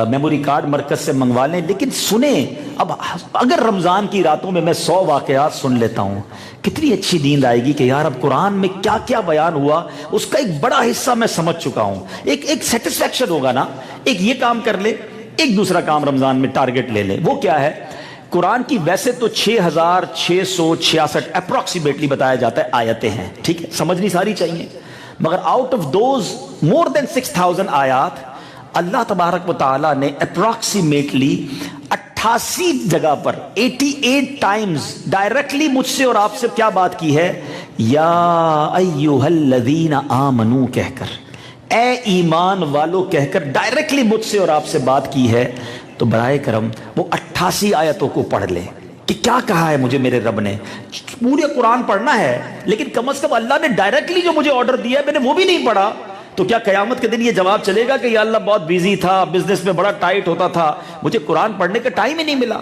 میموری کارڈ مرکز سے منگوا لیں، لیکن سنیں۔ اب اگر رمضان کی راتوں میں 100 واقعات سن لیتا ہوں، کتنی اچھی نیند آئے گی کہ یار اب قرآن میں کیا کیا بیان ہوا، اس کا ایک بڑا حصہ میں سمجھ چکا ہوں۔ ایک سیٹسفیکشن ہوگا نا، ایک یہ کام کر لے، ایک دوسرا کام رمضان میں ٹارگٹ لے لے۔ وہ کیا ہے؟ قرآن کی ویسے تو 6666 اپروکسیمیٹلی بتایا جاتا ہے آیتیں ہیں، ٹھیک ہے، سمجھنی ساری چاہیے، مگر آؤٹ آف دوز مور دین 6000 آیات اللہ تبارک و تعالیٰ نے اپروکسیمیٹلی 88 جگہ پر 88 ٹائمز ڈائریکٹلی مجھ سے اور آپ سے کیا بات کی ہے؟ یا ایھا الذین آمنو کہہ کر، اے ایمان والو کہہ کر ڈائریکٹلی مجھ سے اور آپ سے بات کی ہے۔ تو برائے کرم وہ 88 آیتوں کو پڑھ لیں کہ کیا کہا ہے مجھے میرے رب نے۔ پورے قرآن پڑھنا ہے لیکن کم از کم اللہ نے ڈائریکٹلی جو مجھے آرڈر دیا ہے میں نے وہ بھی نہیں پڑھا، تو کیا قیامت کے دن یہ جواب چلے گا کہ یا اللہ بہت بیزی تھا، بزنس میں بڑا ٹائٹ ہوتا تھا، مجھے قرآن پڑھنے کا ٹائم ہی نہیں ملا۔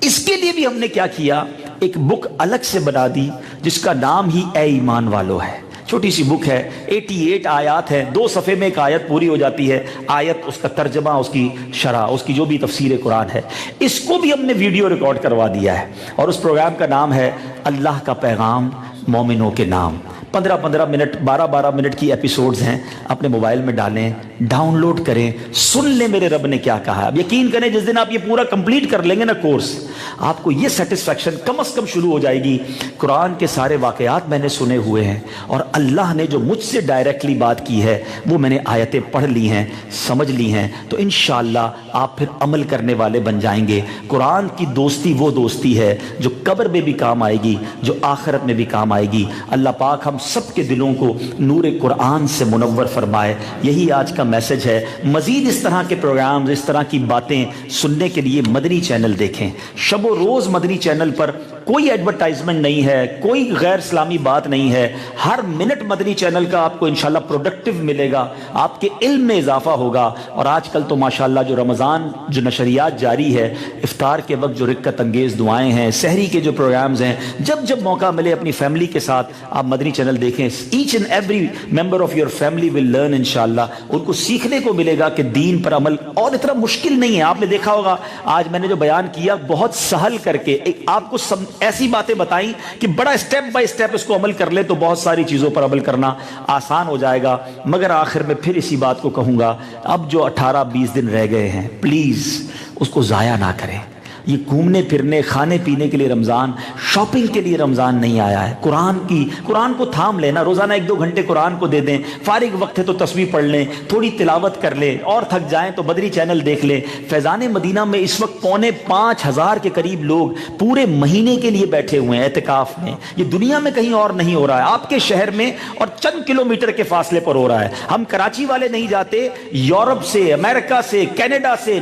اس کے لیے بھی ہم نے کیا کیا، ایک بک الگ سے بنا دی جس کا نام ہی اے ایمان والو ہے۔ چھوٹی سی بک ہے، 88 آیات ہے، 2 صفحے میں ایک آیت پوری ہو جاتی ہے، آیت اس کا ترجمہ، اس کی شرح، اس کی جو بھی تفسیر قرآن ہے۔ اس کو بھی ہم نے ویڈیو ریکارڈ کروا دیا ہے، اور اس پروگرام کا نام ہے اللہ کا پیغام مومنوں کے نام۔ 15-15 منٹ، 12-12 منٹ کی ایپیسوڈز ہیں، اپنے موبائل میں ڈالیں، ڈاؤن لوڈ کریں، سن لیں میرے رب نے کیا کہا ہے۔ اب یقین کریں جس دن آپ یہ پورا کمپلیٹ کر لیں گے نا کورس، آپ کو یہ سیٹسفیکشن کم از کم شروع ہو جائے گی، قرآن کے سارے واقعات میں نے سنے ہوئے ہیں، اور اللہ نے جو مجھ سے ڈائریکٹلی بات کی ہے وہ میں نے آیتیں پڑھ لی ہیں، سمجھ لی ہیں، تو انشاءاللہ آپ پھر عمل کرنے والے بن جائیں گے۔ قرآن کی دوستی وہ دوستی ہے جو قبر میں بھی کام آئے گی، جو آخرت میں بھی کام آئے گی۔ اللہ پاک ہم سب کے دلوں کو نور قرآن سے منور فرمائے۔ یہی آج کا میسج ہے۔ مزید اس طرح کے پروگرامز، اس طرح کی باتیں سننے کے لیے مدنی چینل دیکھیں۔ شب و روز مدنی چینل پر کوئی ایڈورٹائزمنٹ نہیں ہے، کوئی غیر اسلامی بات نہیں ہے۔ ہر منٹ مدنی چینل کا آپ کو انشاءاللہ پروڈکٹیو ملے گا، آپ کے علم میں اضافہ ہوگا۔ اور آج کل تو ماشاءاللہ جو رمضان جو نشریات جاری ہے، افطار کے وقت جو رکعت انگیز دعائیں ہیں، سحری کے جو پروگرامز ہیں، جب جب موقع ملے اپنی فیملی کے ساتھ آپ مدنی چینل دیکھیں۔ Each and every member of your family will learn انشاءاللہ۔ ان کو سیکھنے کو ملے گا کہ دین پر عمل اور اتنا مشکل نہیں ہے۔ آپ نے دیکھا ہوگا آج میں نے جو بیان کیا بہت سہل کر کے آپ کو ایسی باتیں بتائیں کہ بڑا اسٹیپ بائی اسٹیپ اس کو عمل کر لے تو بہت ساری چیزوں پر عمل کرنا آسان ہو جائے گا۔ مگر آخر میں پھر اسی بات کو کہوں گا، اب جو 18-20 دن رہ گئے ہیں پلیز اس کو ضائع نہ کریں۔ یہ گھومنے پھرنے، کھانے پینے کے لیے رمضان، شاپنگ کے لیے رمضان نہیں آیا ہے۔ قرآن کو تھام لینا، روزانہ 1-2 گھنٹے قرآن کو دے دیں، فارغ وقت ہے تو تسبیح پڑھ لیں، تھوڑی تلاوت کر لیں، اور تھک جائیں تو بدری چینل دیکھ لیں۔ فیضان مدینہ میں اس وقت 4,500 کے قریب لوگ پورے مہینے کے لیے بیٹھے ہوئے ہیں اعتکاف میں۔ یہ دنیا میں کہیں اور نہیں ہو رہا ہے، آپ کے شہر میں اور چند کلومیٹر کے فاصلے پر ہو رہا ہے۔ ہم کراچی والے نہیں جاتے، یورپ سے، امریکہ سے، کینیڈا سے،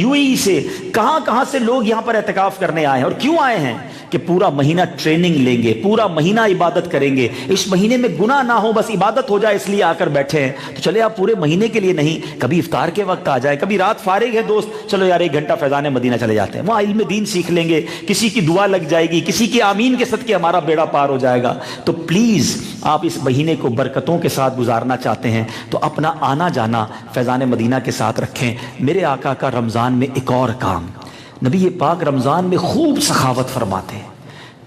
UAE سے، کہاں سے لوگ یہاں پر اعتکاف کرنے آئے ہیں۔ اور کیوں آئے ہیں؟ کہ پورا مہینہ ٹریننگ لیں گے، پورا مہینہ عبادت کریں گے، اس مہینے میں گناہ نہ ہو، بس عبادت ہو جائے، اس لیے آ کر بیٹھے ہیں۔ تو چلے آپ پورے مہینے کے لیے نہیں، کبھی افطار کے وقت آ جائے، کبھی رات فارغ ہے دوست، چلو یار 1 گھنٹہ فیضان مدینہ چلے جاتے ہیں، وہاں علم دین سیکھ لیں گے، کسی کی دعا لگ جائے گی، کسی کی آمین کے صدقے ہمارا بیڑا پار ہو جائے گا۔ تو پلیز آپ اس مہینے کو برکتوں کے ساتھ گزارنا چاہتے ہیں تو اپنا آنا جانا فیضان مدینہ کے ساتھ رکھیں۔ میرے آقا کا رمضان میں ایک اور کام، نبی پاک رمضان میں خوب سخاوت فرماتے ہیں۔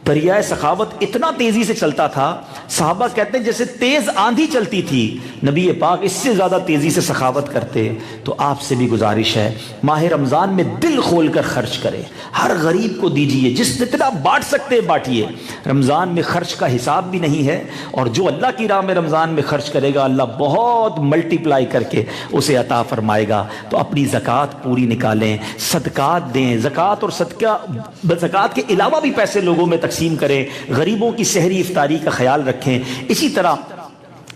دریائے سخاوت اتنا تیزی سے چلتا تھا، صحابہ کہتے ہیں جیسے تیز آندھی چلتی تھی، نبی پاک اس سے زیادہ تیزی سے سخاوت کرتے۔ تو آپ سے بھی گزارش ہے ماہ رمضان میں دل کھول کر خرچ کریں، ہر غریب کو دیجئے، جس جتنا بانٹ سکتے بانٹیے۔ رمضان میں خرچ کا حساب بھی نہیں ہے، اور جو اللہ کی راہ میں رمضان میں خرچ کرے گا اللہ بہت ملٹیپلائی کر کے اسے عطا فرمائے گا۔ تو اپنی زکوٰۃ پوری نکالیں، صدقات دیں، زکوٰۃ اور صدقہ، زکوٰۃ کے علاوہ بھی پیسے لوگوں میں تقسیم کریں, غریبوں کی سحری افطاری کا خیال رکھیں. اسی طرح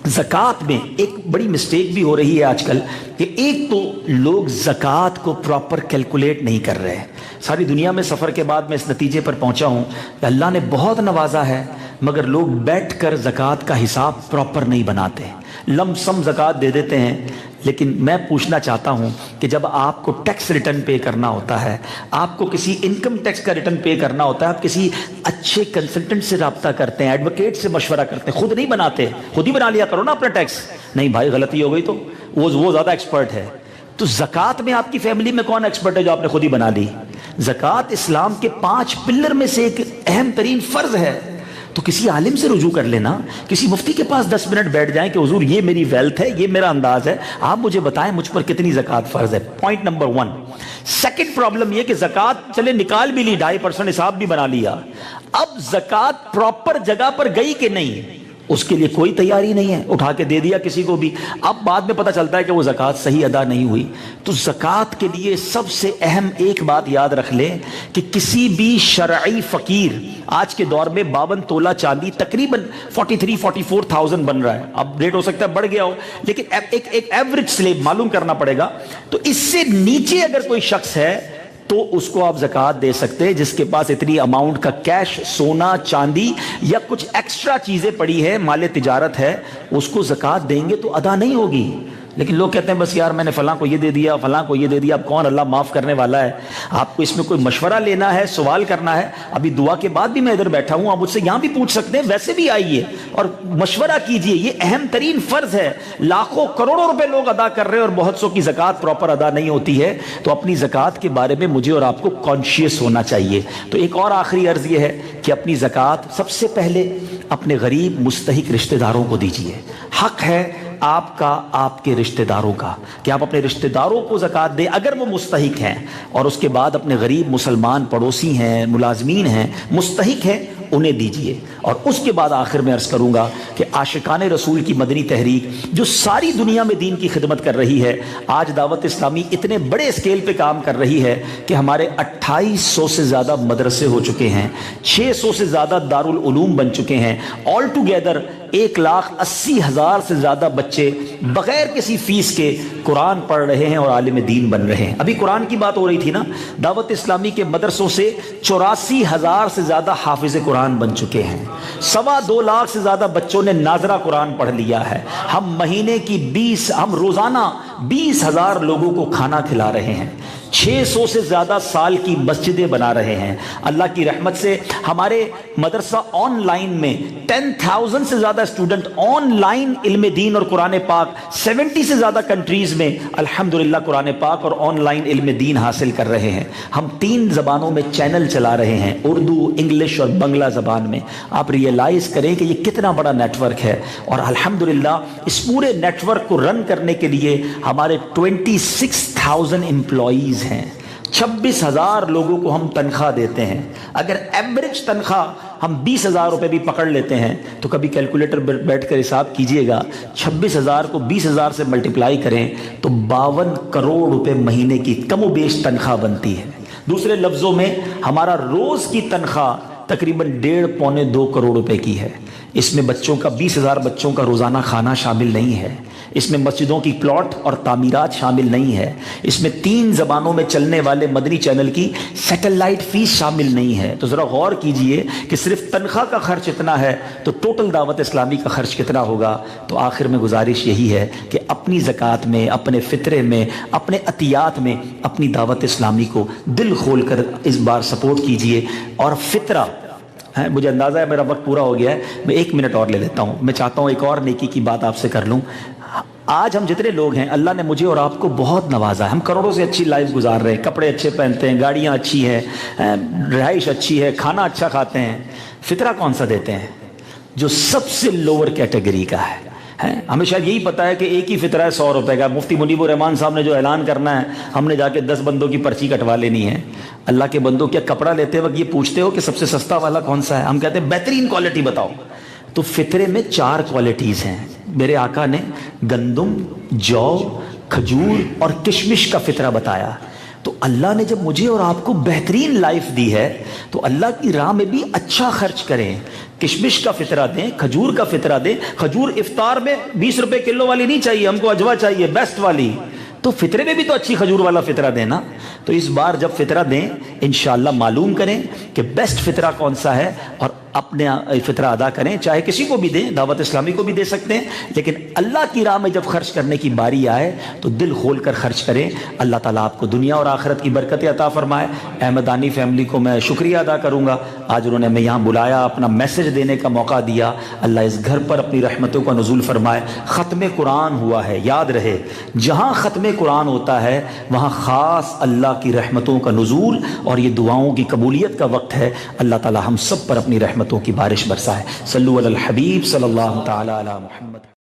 زکوٰۃ میں ایک بڑی مسٹیک بھی ہو رہی ہے آج کل کہ ایک تو لوگ زکوٰۃ کو پراپر کیلکولیٹ نہیں کر رہے. ساری دنیا میں سفر کے بعد میں اس نتیجے پر پہنچا ہوں کہ اللہ نے بہت نوازا ہے مگر لوگ بیٹھ کر زکوٰۃ کا حساب پراپر نہیں بناتے, لم سم زکوٰۃ دے دیتے ہیں. لیکن میں پوچھنا چاہتا ہوں کہ جب آپ کو ٹیکس ریٹرن پے کرنا ہوتا ہے, آپ کو کسی انکم ٹیکس کا ریٹرن پے کرنا ہوتا ہے, آپ کسی اچھے کنسلٹنٹ سے رابطہ کرتے ہیں, ایڈوکیٹ سے مشورہ کرتے ہیں, خود نہیں بناتے. خود ہی بنا لیا کرو نا اپنا ٹیکس. نہیں بھائی غلطی ہو گئی تو وہ زیادہ ایکسپرٹ ہے. تو زکوٰۃ میں آپ کی فیملی میں کون ایکسپرٹ ہے جو آپ نے خود ہی بنا لی؟ زکوٰۃ اسلام کے 5 پلر میں سے ایک اہم ترین فرض ہے. تو کسی عالم سے رجوع کر لینا, کسی مفتی کے پاس 10 منٹ بیٹھ جائیں کہ حضور یہ میری ویلتھ ہے, یہ میرا انداز ہے, آپ مجھے بتائیں مجھ پر کتنی زکوٰۃ فرض ہے. Point number 1. سیکنڈ پرابلم یہ کہ زکوٰۃ چلے نکال بھی لی, 2.5% حساب بھی بنا لیا, اب زکوٰۃ پراپر جگہ پر گئی کہ نہیں اس کے لیے کوئی تیاری نہیں ہے, اٹھا کے دے دیا کسی کو بھی, اب بعد میں پتہ چلتا ہے کہ وہ زکوٰۃ صحیح ادا نہیں ہوئی. تو زکوٰۃ کے لیے سب سے اہم ایک بات یاد رکھ لیں کہ کسی بھی شرعی فقیر, آج کے دور میں 52 تولہ چاندی تقریباً 43-44,000 بن رہا ہے, اب ریٹ ہو سکتا ہے بڑھ گیا ہو, لیکن ایک ایوریج سلیب معلوم کرنا پڑے گا. تو اس سے نیچے اگر کوئی شخص ہے تو اس کو آپ زکوٰۃ دے سکتے ہیں, جس کے پاس اتنی اماؤنٹ کا کیش, سونا, چاندی یا کچھ ایکسٹرا چیزیں پڑی ہے, مال تجارت ہے, اس کو زکوٰۃ دیں گے تو ادا نہیں ہوگی. لیکن لوگ کہتے ہیں بس یار میں نے فلاں کو یہ دے دیا, فلاں کو یہ دے دیا. اب کون اللہ معاف کرنے والا ہے؟ آپ کو اس میں کوئی مشورہ لینا ہے, سوال کرنا ہے, ابھی دعا کے بعد بھی میں ادھر بیٹھا ہوں, آپ مجھ سے یہاں بھی پوچھ سکتے ہیں, ویسے بھی آئیے اور مشورہ کیجئے. یہ اہم ترین فرض ہے, لاکھوں کروڑوں روپے لوگ ادا کر رہے ہیں اور بہت سو کی زکوٰۃ پراپر ادا نہیں ہوتی ہے. تو اپنی زکوٰۃ کے بارے میں مجھے اور آپ کو کانشیس ہونا چاہیے. تو ایک اور آخری عرض یہ ہے کہ اپنی زکوٰۃ سب سے پہلے اپنے غریب مستحق رشتہ داروں کو دیجئے. حق ہے آپ کا, آپ کے رشتہ داروں کا, کہ آپ اپنے رشتہ داروں کو زکوٰۃ دیں اگر وہ مستحق ہیں, اور اس کے بعد اپنے غریب مسلمان پڑوسی ہیں, ملازمین ہیں, مستحق ہیں, انہیں دیجئے. اور اس کے بعد آخر میں عرض کروں گا کہ عاشقان رسول کی مدنی تحریک جو ساری دنیا میں دین کی خدمت کر رہی ہے, آج دعوت اسلامی اتنے بڑے اسکیل پہ کام کر رہی ہے کہ ہمارے 2800 سے زیادہ مدرسے ہو چکے ہیں, 600 سے زیادہ دارالعلوم بن چکے ہیں, آل ٹوگیدر 1,80,000 سے زیادہ بچے بغیر کسی فیس کے قرآن پڑھ رہے ہیں اور عالم دین بن رہے ہیں. ابھی قرآن کی بات ہو رہی تھی نا, دعوت اسلامی کے مدرسوں سے 84,000 سے زیادہ حافظ قرآن بن چکے ہیں, 2.25 لاکھ سے زیادہ بچوں نے ناظرہ قرآن پڑھ لیا ہے. ہم روزانہ 20,000 لوگوں کو کھانا کھلا رہے ہیں, 600 سے زیادہ سال کی مسجدیں بنا رہے ہیں. اللہ کی رحمت سے ہمارے مدرسہ آن لائن میں 10,000 سے زیادہ اسٹوڈنٹ آن لائن علم دین اور قرآن پاک 70 سے زیادہ کنٹریز میں الحمدللہ قرآن پاک اور آن لائن علم دین حاصل کر رہے ہیں. ہم 3 زبانوں میں چینل چلا رہے ہیں, اردو, انگلش اور بنگلہ زبان میں. آپ ریئلائز کریں کہ یہ کتنا بڑا نیٹ ورک ہے, اور الحمدللہ اس پورے نیٹ ورک کو رن کرنے کے لیے ہمارے 26,000 امپلائیز ہیں. 26,000 لوگوں کو ہم تنخواہ دیتے ہیں. اگر ایوریج تنخواہ ہم 20,000 روپے بھی پکڑ لیتے ہیں تو کبھی کیلکولیٹر بیٹھ کر حساب کیجئے گا, 26,000 کو 20,000 سے ملٹیپلائی کریں تو 52 کروڑ روپے مہینے کی کم و بیش تنخواہ بنتی ہے. دوسرے لفظوں میں ہمارا روز کی تنخواہ تقریباً 1.5-2 کروڑ روپے کی ہے. اس میں بچوں کا 20,000 بچوں کا روزانہ کھانا شامل نہیں ہے, اس میں مسجدوں کی پلاٹ اور تعمیرات شامل نہیں ہے, اس میں 3 زبانوں میں چلنے والے مدنی چینل کی سیٹلائٹ فیس شامل نہیں ہے. تو ذرا غور کیجئے کہ صرف تنخواہ کا خرچ اتنا ہے تو ٹوٹل دعوت اسلامی کا خرچ کتنا ہوگا. تو آخر میں گزارش یہی ہے کہ اپنی زکوٰۃ میں, اپنے فطرے میں, اپنے عطیات میں اپنی دعوت اسلامی کو دل کھول کر اس بار سپورٹ کیجئے. اور فطرہ مجھے اندازہ ہے میرا وقت پورا ہو گیا ہے, میں 1 منٹ اور لے لیتا ہوں. میں چاہتا ہوں ایک اور نیکی کی بات آپ سے کر لوں. آج ہم جتنے لوگ ہیں اللہ نے مجھے اور آپ کو بہت نوازا ہے, ہم کروڑوں سے اچھی لائف گزار رہے ہیں, کپڑے اچھے پہنتے ہیں, گاڑیاں اچھی ہیں, رہائش اچھی ہے, کھانا اچھا کھاتے ہیں. فطرہ کون سا دیتے ہیں؟ جو سب سے لوور کیٹیگری کا ہے. ہمیں شاید یہی پتا ہے کہ ایک ہی فطرہ ہے 100 روپے کا. مفتی منیب الرحمان صاحب نے جو اعلان کرنا ہے, ہم نے جا کے 10 بندوں کی پرچی کٹوا لینی ہے. اللہ کے بندوں, کیا کپڑا لیتے وقت یہ پوچھتے ہو کہ سب سے سستا والا کون سا ہے؟ ہم کہتے ہیں بہترین کوالٹی بتاؤ. تو فطرے میں 4 کوالٹیز ہیں. میرے آقا نے گندم, جو, کھجور اور کشمش کا فطرہ بتایا. تو اللہ نے جب مجھے اور آپ کو بہترین لائف دی ہے تو اللہ کی راہ میں بھی اچھا خرچ کریں. کشمش کا فطرہ دیں, کھجور کا فطرہ دیں. کھجور افطار میں 20 روپے کلو والی نہیں چاہیے ہم کو, اجوا چاہیے بیسٹ والی. تو فطرے میں بھی تو اچھی کھجور والا فطرہ دینا. تو اس بار جب فطرہ دیں انشاءاللہ معلوم کریں کہ بیسٹ فطرہ کون سا ہے اور اپنے فطرہ ادا کریں. چاہے کسی کو بھی دیں, دعوت اسلامی کو بھی دے سکتے ہیں, لیکن اللہ کی راہ میں جب خرچ کرنے کی باری آئے تو دل کھول کر خرچ کریں. اللہ تعالیٰ آپ کو دنیا اور آخرت کی برکتیں عطا فرمائے. احمدانی فیملی کو میں شکریہ ادا کروں گا, آج انہوں نے ہمیں یہاں بلایا, اپنا میسج دینے کا موقع دیا. اللہ اس گھر پر اپنی رحمتوں کا نزول فرمائے. ختم قرآن ہوا ہے, یاد رہے جہاں ختم قرآن ہوتا ہے وہاں خاص اللہ کی رحمتوں کا نزول اور یہ دعاؤں کی قبولیت کا وقت ہے. اللہ تعالیٰ ہم سب پر اپنی رحمتوں کی بارش برسائے. صلو علی الحبیب صلی اللہ تعالی علی محمد.